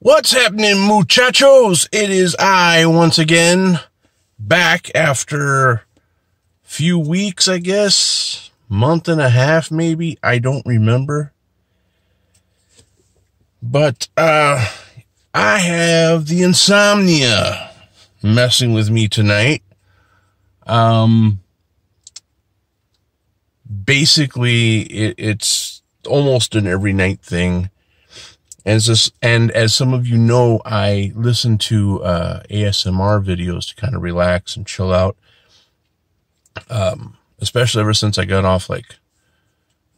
What's happening, muchachos? It is I once again, back after a few weeks, I guess, month and a half maybe, I don't remember. But I have the insomnia messing with me tonight. Basically, it's almost an every night thing. And as some of you know, I listen to ASMR videos to kind of relax and chill out. Especially ever since I got off like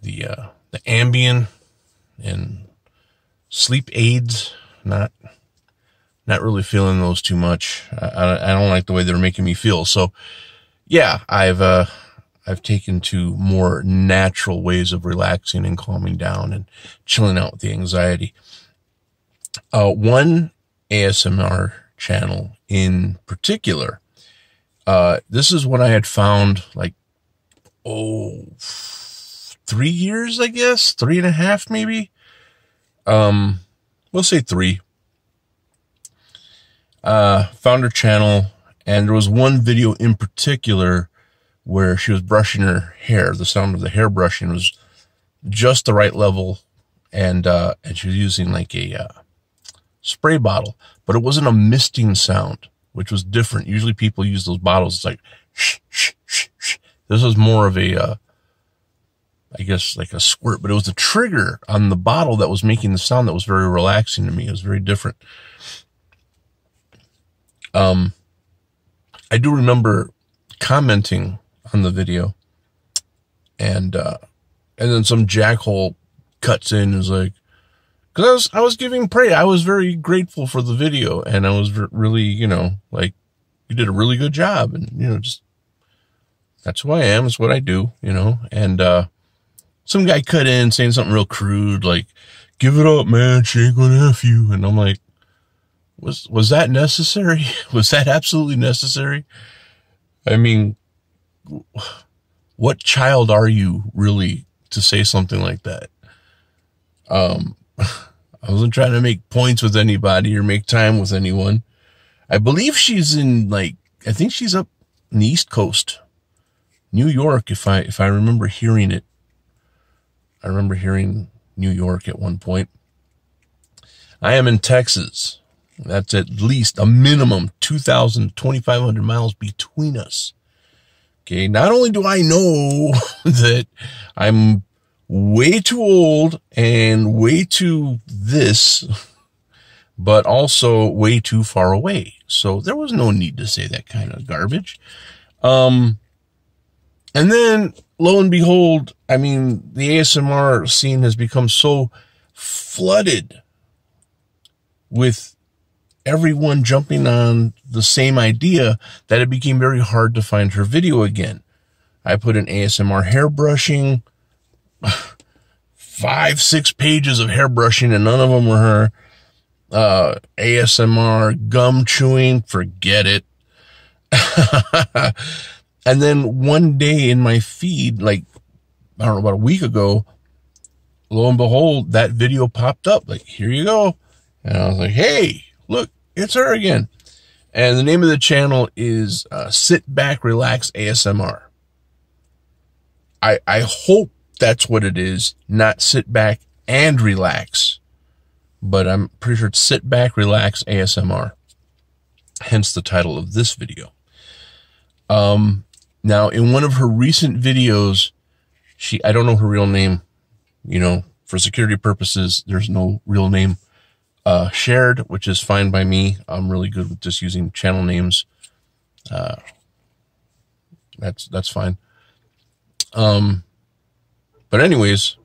the Ambien and sleep aids. Not really feeling those too much. I don't like the way they're making me feel. So yeah, I've taken to more natural ways of relaxing and calming down and chilling out with the anxiety. One ASMR channel in particular, this is what I had found like, 3 years, I guess, 3.5 maybe. We'll say 3. Found her channel, and there was one video in particular where she was brushing her hair. The sound of the hair brushing was just the right level, and she was using like a spray bottle, but it wasn't a misting sound, which was different. Usually people use those bottles. It's like, shh, shh, shh, shh. This was more of a, I guess like a squirt, but it was the trigger on the bottle that was making the sound that was very relaxing to me. It was very different. I do remember commenting on the video, and then some jackhole cuts in and is like, because I was giving praise. I was very grateful for the video, and I was really, like, you did a really good job, and, just, that's who I am. It's what I do, and, some guy cut in saying something real crude, like, give it up, man, she ain't gonna F you. And I'm like, was that necessary? Was that absolutely necessary? I mean, what child are you really to say something like that? I wasn't trying to make points with anybody or make time with anyone. I believe she's in I think she's up in the East Coast, New York, if I remember hearing it. I remember hearing New York at one point. I am in Texas. That's at least a minimum 2,000, 2,500 miles between us. Okay. Not only do I know that I'm way too old and way too this, but also way too far away. So there was no need to say that kind of garbage. And then lo and behold, I mean, the ASMR scene has become so flooded with everyone jumping on the same idea that it became very hard to find her video again. I put in ASMR hair brushing, 5-6 pages of hair brushing, and none of them were her. ASMR gum chewing, forget it. And then one day in my feed, like, I don't know, about a week ago, lo and behold, that video popped up. Like, here you go. And I was like, hey, look, it's her again. And the name of the channel is Sit Back, Relax ASMR. I hope that's what it is, not sit back and relax. But I'm pretty sure it's Sit Back, Relax ASMR. Hence the title of this video. Now, in one of her recent videos, I don't know her real name, for security purposes, there's no real name shared, which is fine by me. I'm really good with just using channel names. That's fine. But anyways,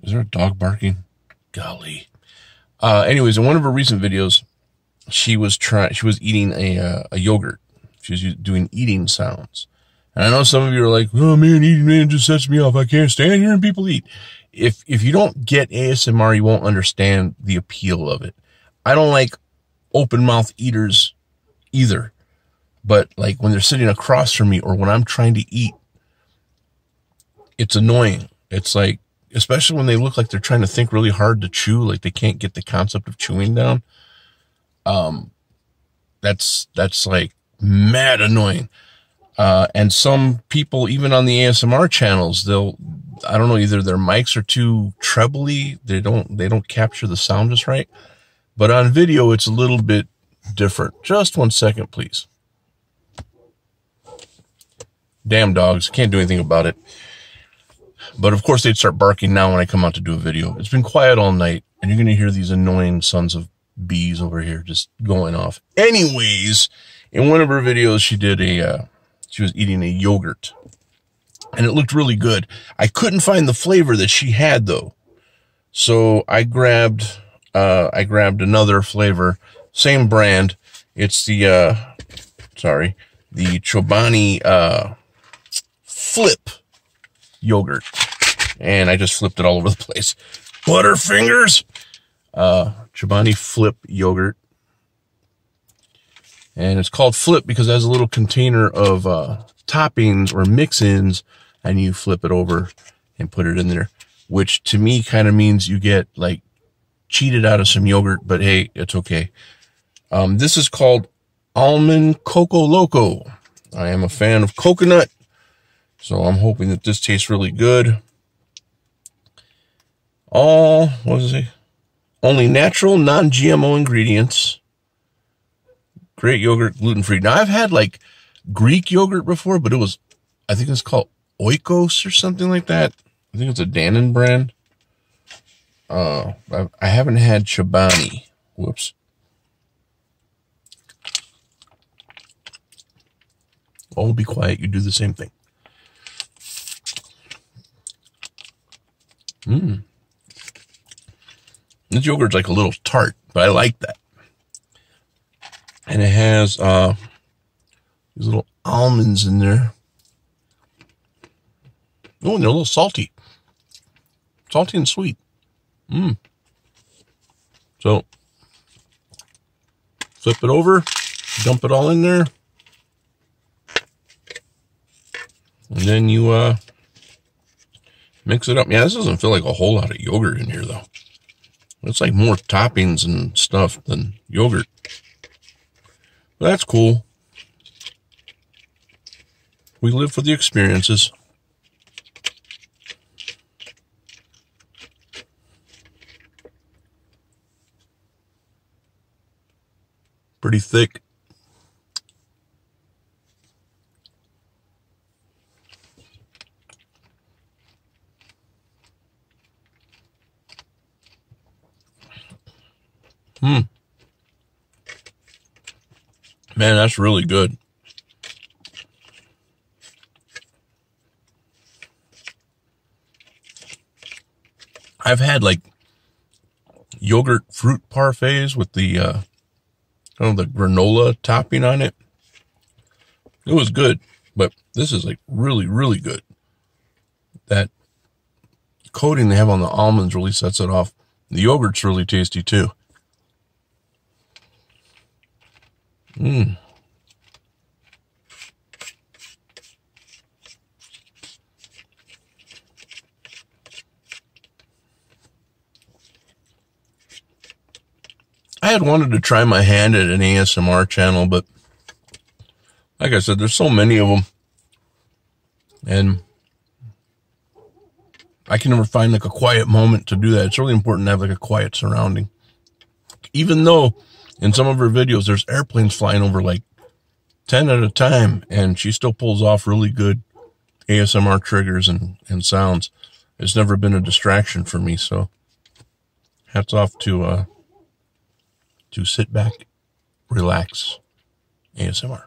is there a dog barking? Golly. Anyways, in one of her recent videos, she was eating a yogurt. She was doing eating sounds. And I know some of you are like, oh man, eating, man, just sets me off. I can't stand hearing people eat. If you don't get ASMR, you won't understand the appeal of it. I don't like open mouth eaters either. But like when they're sitting across from me or when I'm trying to eat, it's annoying. It's like, especially when they look like they're trying to think really hard to chew, like they can't get the concept of chewing down. That's like mad annoying. And some people, even on the ASMR channels, I don't know, either their mics are too trebly, they don't capture the sound just right. But on video, it's a little bit different. Just 1 second, please. Damn dogs, can't do anything about it. But of course, they'd start barking now when I come out to do a video. It's been quiet all night, and you're going to hear these annoying sons of bees over here just going off. Anyways, in one of her videos, she was eating a yogurt, and it looked really good. I couldn't find the flavor that she had, though. So I grabbed another flavor, same brand. It's the Chobani Flip yogurt. And I just flipped it all over the place. Butterfingers! Chobani Flip yogurt. And it's called Flip because it has a little container of toppings or mix-ins, and you flip it over and put it in there, which to me kind of means you get like cheated out of some yogurt, but hey, it's okay. This is called Almond Coco Loco. I am a fan of coconut, so I'm hoping that this tastes really good. What does it say? Only natural, non-GMO ingredients. Great yogurt, gluten-free. Now, I've had like Greek yogurt before, but I think it's called Oikos or something like that. I think it's a Dannon brand. I haven't had Chobani. Whoops. Oh, be quiet. You do the same thing. This yogurt's like a little tart, but I like that. And it has these little almonds in there. Oh, and they're a little salty. Salty and sweet. So, flip it over, dump it all in there. And then you mix it up. Yeah, this doesn't feel like a whole lot of yogurt in here, though. It's like more toppings and stuff than yogurt. But that's cool. We live for the experiences. Pretty thick. Man, that's really good. I've had like yogurt fruit parfaits with the the granola topping on it. It was good, but this is like really, really good. That coating they have on the almonds really sets it off. The yogurt's really tasty too. I had wanted to try my hand at an ASMR channel, but like I said, there's so many of them, and I can never find like a quiet moment to do that. It's really important to have like a quiet surrounding. Even though in some of her videos, there's airplanes flying over like 10 at a time, and she still pulls off really good ASMR triggers and sounds. It's never been a distraction for me, so hats off to Sit Back, Relax ASMR.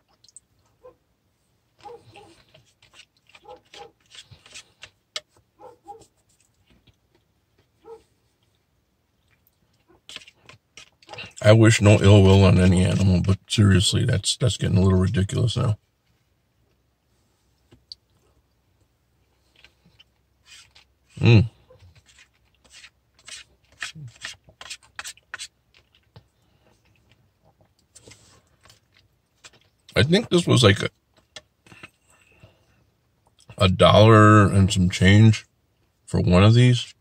I wish no ill will on any animal, but seriously, that's getting a little ridiculous now. I think this was like $1 and some change for one of these.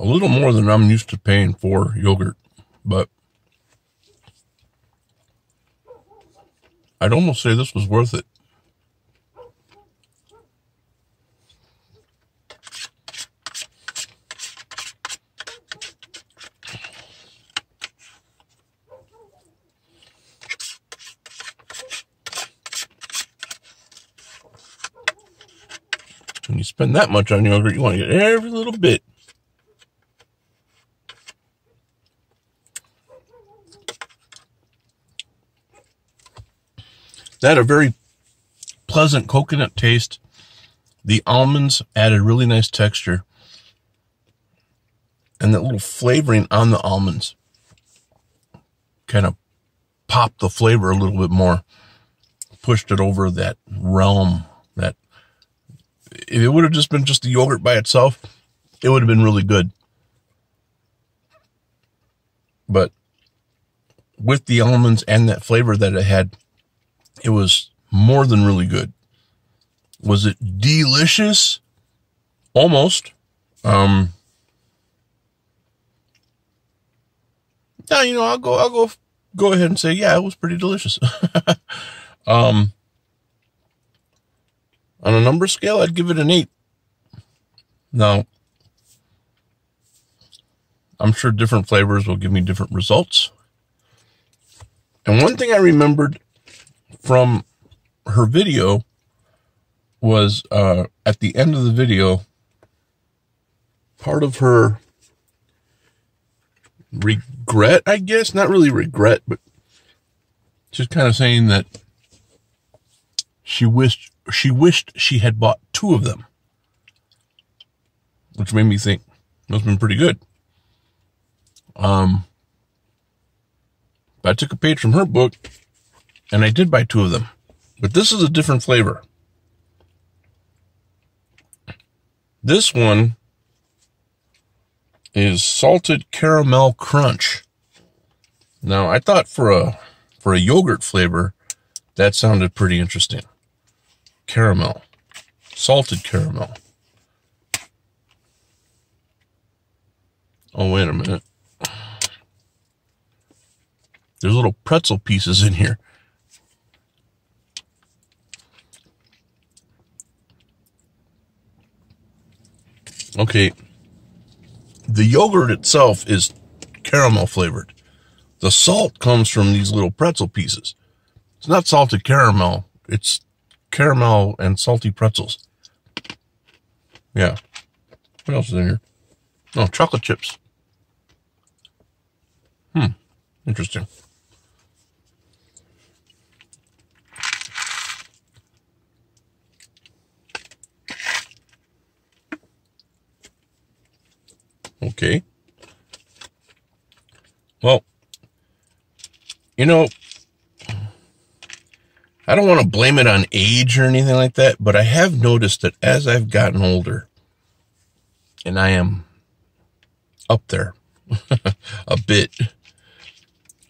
A little more than I'm used to paying for yogurt, but I'd almost say this was worth it. When you spend that much on yogurt, you want to get every little bit. That had a very pleasant coconut taste. The almonds added really nice texture. And that little flavoring on the almonds kind of popped the flavor a little bit more. Pushed it over that realm that if it would have just been just the yogurt by itself, it would have been really good. But with the almonds and that flavor that it had, it was more than really good. Was it delicious? Almost. Yeah, you know, I'll go ahead and say, yeah, it was pretty delicious. On a number scale, I'd give it an 8. Now, I'm sure different flavors will give me different results. And one thing I remembered from her video was at the end of the video, part of her regret, I guess, not really regret, but just kind of saying that she wished she had bought 2 of them, which made me think must have been pretty good. But I took a page from her book and I did buy 2 of them, but this is a different flavor. This one is salted caramel crunch. Now, I thought for a yogurt flavor, that sounded pretty interesting. Caramel, salted caramel. Oh, wait a minute. There's little pretzel pieces in here. Okay. The yogurt itself is caramel flavored. The salt comes from these little pretzel pieces. It's not salted caramel. It's caramel and salty pretzels. Yeah. What else is in here? Oh, chocolate chips. Interesting. Okay. Well, you know, I don't want to blame it on age or anything like that, but I have noticed that as I've gotten older, and I am up there a bit,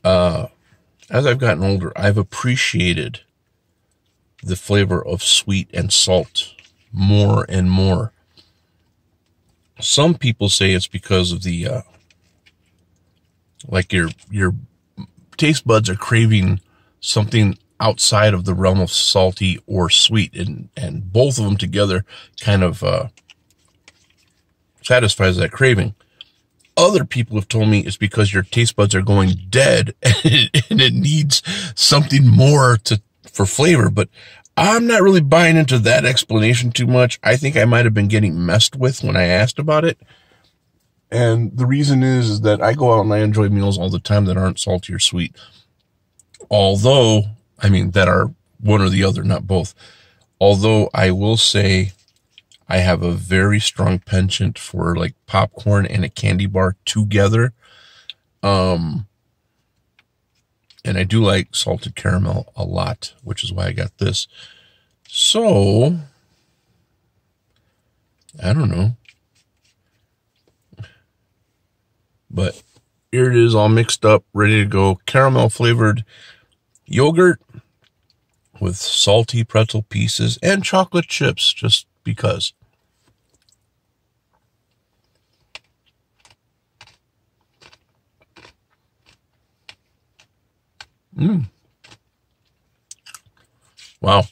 as I've gotten older, I've appreciated the flavor of sweet and salt more and more. Some people say it's because of the, like your taste buds are craving something outside of the realm of salty or sweet, and both of them together kind of satisfies that craving. Other people have told me it's because your taste buds are going dead and it needs something more for flavor, but I'm not really buying into that explanation too much. I think I might have been getting messed with when I asked about it. And the reason is that I go out and I enjoy meals all the time that aren't salty or sweet. Although, I mean, that are one or the other, not both. Although I will say I have a very strong penchant for like popcorn and a candy bar together. And I do like salted caramel a lot, which is why I got this. So, I don't know. But here it is, all mixed up, ready to go. Caramel flavored yogurt with salty pretzel pieces and chocolate chips, just because. Mm. Wow.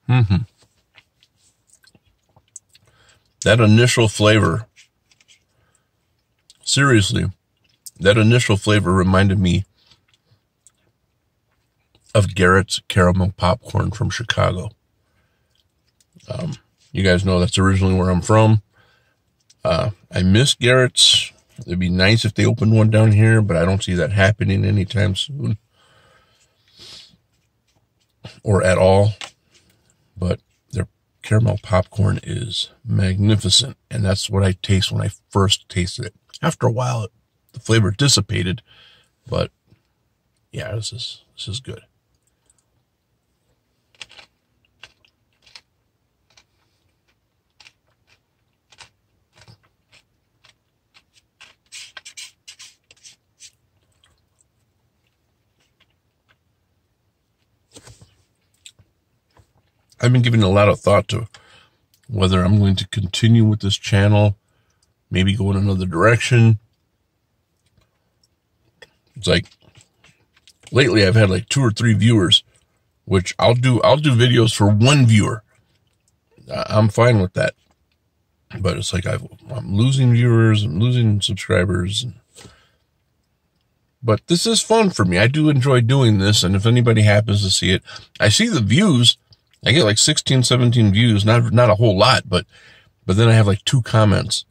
Mm-hmm. That initial flavor, seriously, that initial flavor reminded me of Garrett's caramel popcorn from Chicago. You guys know that's originally where I'm from. I miss Garretts. It'd be nice if they opened one down here, but I don't see that happening anytime soon. Or at all. But their caramel popcorn is magnificent. And that's what I taste when I first tasted it. After a while, the flavor dissipated. But yeah, this is good. I've been giving a lot of thought to whether I'm going to continue with this channel, maybe go in another direction. It's like lately I've had like 2 or 3 viewers, which I'll do videos for 1 viewer. I'm fine with that. But it's like I'm losing viewers, I'm losing subscribers. But this is fun for me. I do enjoy doing this, and if anybody happens to see it, I see the views. I get like 16, 17 views, not a whole lot, but then I have like 2 comments.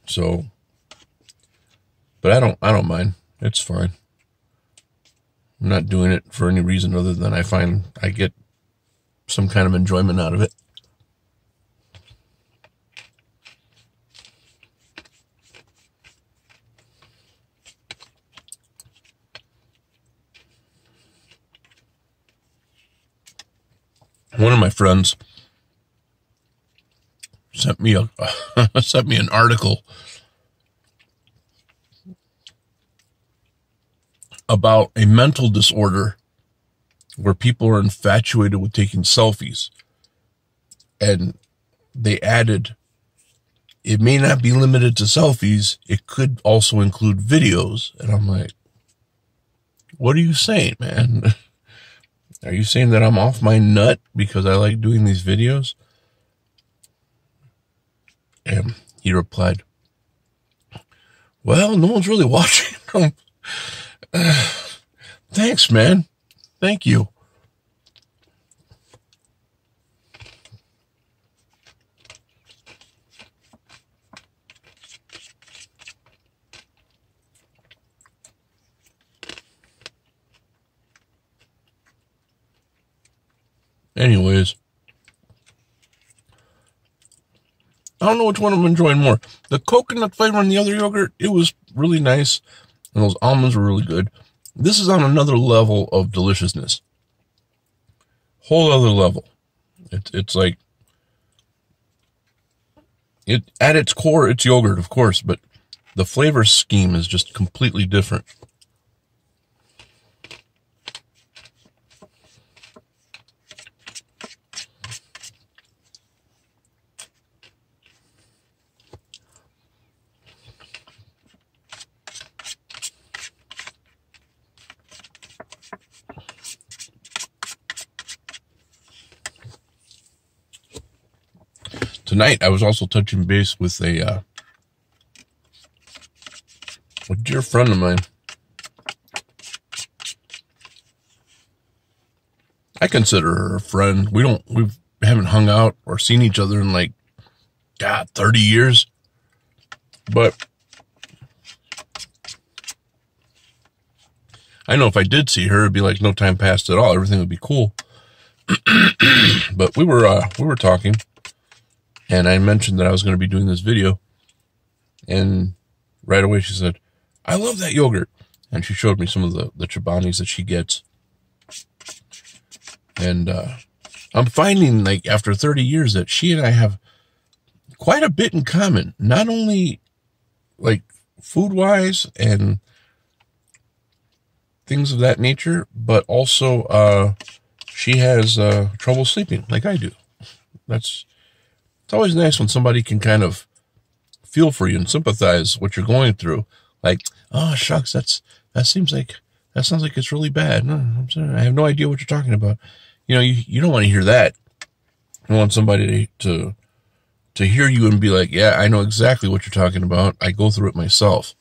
So, but I don't mind. It's fine. I'm not doing it for any reason other than I find I get some kind of enjoyment out of it. One of my friends sent me an article about a mental disorder where people are infatuated with taking selfies. And they added, it may not be limited to selfies, it could also include videos. And I'm like, what are you saying, man? Are you saying that I'm off my nut because I like doing these videos? And he replied, well, no one's really watching them. Thanks, man. Thank you. Anyways, I don't know which one I'm enjoying more. The coconut flavor and the other yogurt, it was really nice. And those almonds were really good. This is on another level of deliciousness. Whole other level. It's like, at its core, it's yogurt, of course, but the flavor scheme is just completely different. Tonight, I was also touching base with a dear friend of mine. I consider her a friend. We haven't hung out or seen each other in like, God, 30 years. But I know if I did see her, it'd be like no time passed at all. Everything would be cool. But we were talking. And I mentioned that I was going to be doing this video. And right away she said, I love that yogurt. And she showed me some of the Chobanis that she gets. And I'm finding, like, after 30 years that she and I have quite a bit in common. Not only, like, food-wise and things of that nature, but also she has trouble sleeping, like I do. it's always nice when somebody can kind of feel for you and sympathize what you're going through. Like, oh shucks, that sounds like it's really bad. No, I'm sorry, I have no idea what you're talking about. You know, you don't want to hear that. You want somebody to hear you and be like, yeah, I know exactly what you're talking about. I go through it myself.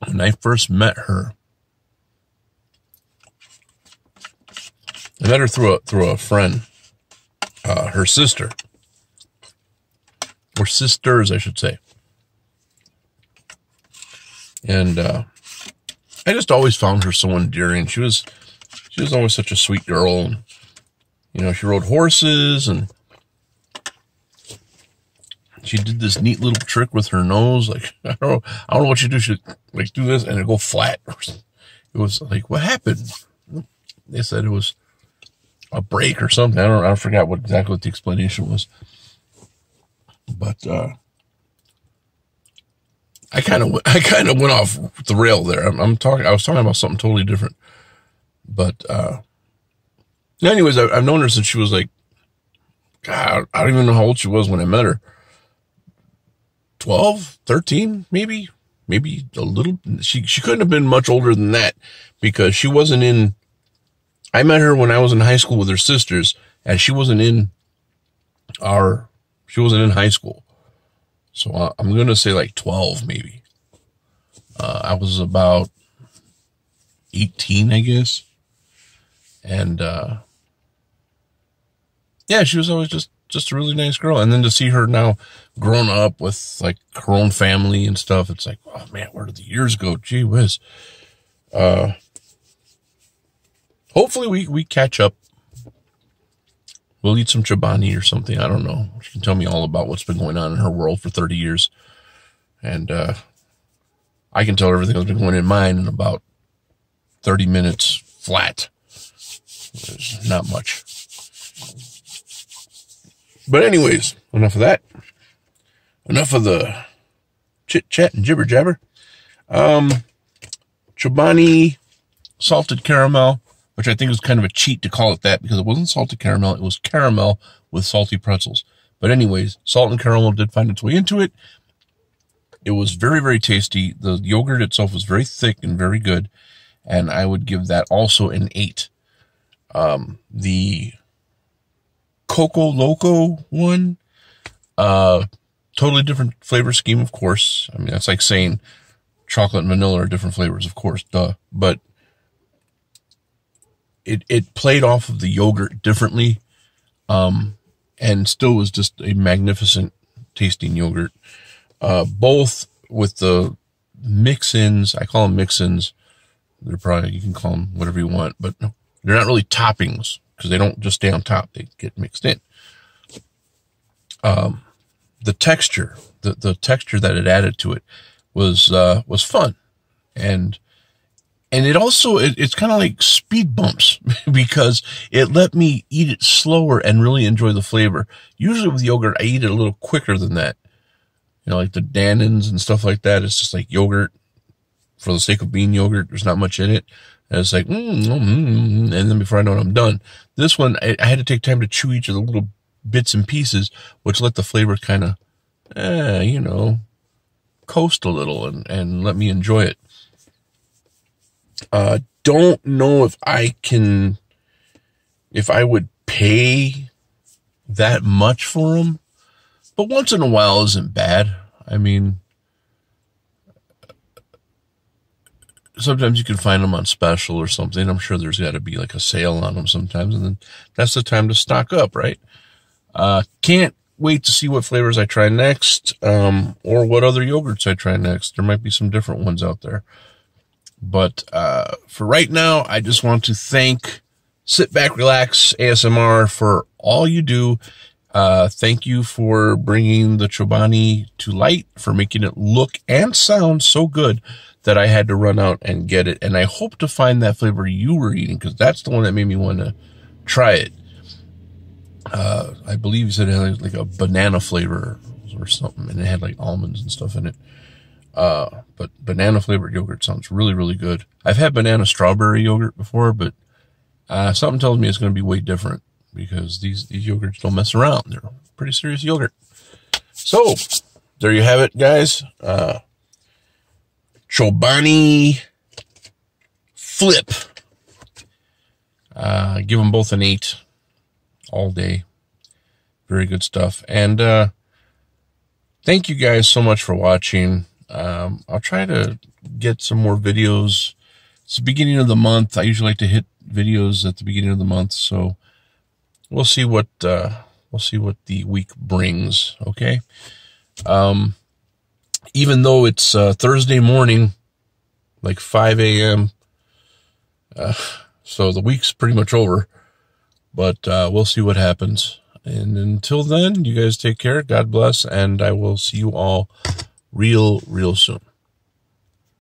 When I first met her, I met her through a friend, her sister, or sisters, I should say. And I just always found her so endearing. She was always such a sweet girl. And, you know, she rode horses, and she did this neat little trick with her nose. Like, I don't know what she do. She'd like do this and it'd go flat. It was like, what happened? They said it was a break or something. I forgot exactly what the explanation was. But I kind of went off the rail there. I was talking about something totally different. But anyways, I've known her since she was like, God, I don't even know how old she was when I met her. 12, 13, maybe a little. She couldn't have been much older than that, because she wasn't in. I met her when I was in high school with her sisters, and she wasn't in high school. So I'm going to say like 12, maybe. I was about 18, I guess. And, yeah, she was always just a really nice girl. And then to see her now grown up with like her own family and stuff, it's like, oh man, where did the years go? Gee whiz. Hopefully we catch up. We'll eat some Chobani or something. I don't know. She can tell me all about what's been going on in her world for 30 years. And I can tell her everything that's been going in mine in about 30 minutes flat. There's not much. But anyways, enough of that. Enough of the chit-chat and jibber-jabber. Chobani salted caramel, which I think is kind of a cheat to call it that, because it wasn't salted caramel. It was caramel with salty pretzels. But anyways, salt and caramel did find its way into it. It was very, very tasty. The yogurt itself was very thick and very good. And I would give that also an 8. The Coco Loco one, totally different flavor scheme, of course. I mean, that's like saying chocolate and vanilla are different flavors, of course, duh. But it played off of the yogurt differently, and still was just a magnificent tasting yogurt. Both with the mix-ins, I call them mix-ins. They're probably, you can call them whatever you want, but they're not really toppings, because they don't just stay on top. They get mixed in. The texture, the texture that it added to it was fun. And it also, it's kind of like speed bumps, because it let me eat it slower and really enjoy the flavor. Usually with yogurt, I eat it a little quicker than that. You know, like the Dannons and stuff like that. It's just like yogurt for the sake of being yogurt. There's not much in it. And it's like, and then before I know it, I'm done. This one, I had to take time to chew each of the little bits and pieces, which let the flavor kind of, coast a little and let me enjoy it. Don't know if I would pay that much for them, but once in a while isn't bad. I mean, sometimes you can find them on special or something. I'm sure there's got to be like a sale on them sometimes, and then that's the time to stock up, right? Can't wait to see what flavors I try next, or what other yogurts I try next. There might be some different ones out there. But for right now, I just want to thank Sit Back, Relax ASMR for all you do. Thank you for bringing the Chobani to light, for making it look and sound so good that I had to run out and get it. And I hope to find that flavor you were eating, because that's the one that made me want to try it. I believe you said it had like a banana flavor. Pretzels or something, and it had like almonds and stuff in it. But banana flavored yogurt sounds really, really good. I've had banana strawberry yogurt before, but something tells me it's going to be way different because these yogurts don't mess around. They're pretty serious yogurt. So there you have it, guys. Chobani Flip. Give them both an 8 all day. Very good stuff. And thank you guys so much for watching. I'll try to get some more videos. It's the beginning of the month. I usually like to hit videos at the beginning of the month, so we'll see what the week brings. Okay. Even though it's Thursday morning, like 5 a.m., so the week's pretty much over, but we'll see what happens. And until then, you guys take care. God bless, and I will see you all real soon.